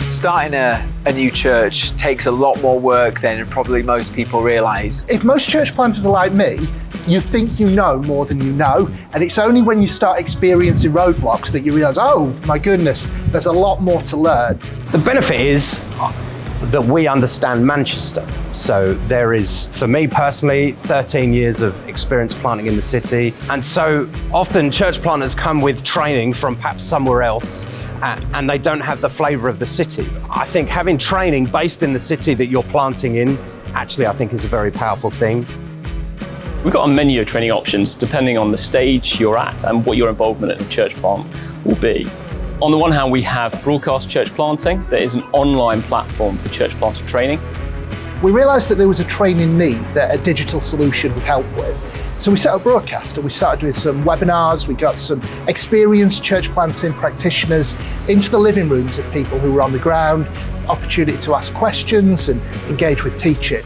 Starting a new church takes a lot more work than probably most people realise. If most church planters are like me, you think you know more than you know, and it's only when you start experiencing roadblocks that you realise, oh my goodness, there's a lot more to learn. The benefit is that we understand Manchester. So there is, for me personally, 13 years of experience planting in the city. And so often church planters come with training from perhaps somewhere else and they don't have the flavour of the city. I think having training based in the city that you're planting in, actually I think is a very powerful thing. We've got a menu of training options depending on the stage you're at and what your involvement in a church plant will be. On the one hand, we have Broadcast Church Planting. That is an online platform for church planter training. We realised that there was a training need that a digital solution would help with. So we set up Broadcast and we started with some webinars. We got some experienced church planting practitioners into the living rooms of people who were on the ground, opportunity to ask questions and engage with teaching.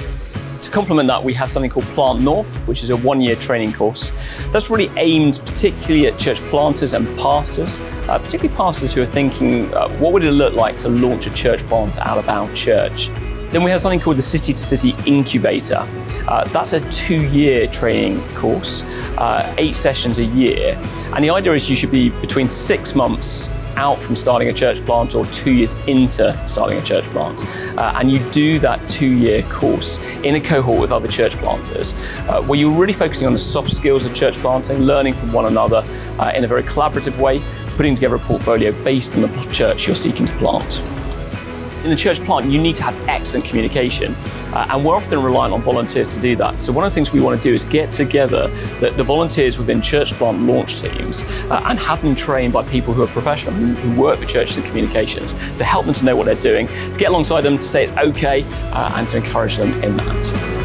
To complement that, we have something called Plant North, which is a one-year training course. That's really aimed particularly at church planters and pastors, particularly pastors who are thinking, what would it look like to launch a church plant out of our church? Then we have something called the City to City Incubator. That's a 2-year training course, 8 sessions a year. And the idea is you should be between 6 months out from starting a church plant or 2 years into starting a church plant. And you do that 2-year course in a cohort with other church planters, where you're really focusing on the soft skills of church planting, learning from one another in a very collaborative way, putting together a portfolio based on the church you're seeking to plant. In a church plant, you need to have excellent communication, and we're often reliant on volunteers to do that. So one of the things we want to do is get together the volunteers within church plant launch teams and have them trained by people who are professional, who work for churches and communications, to help them to know what they're doing, to get alongside them, to say it's okay, and to encourage them in that.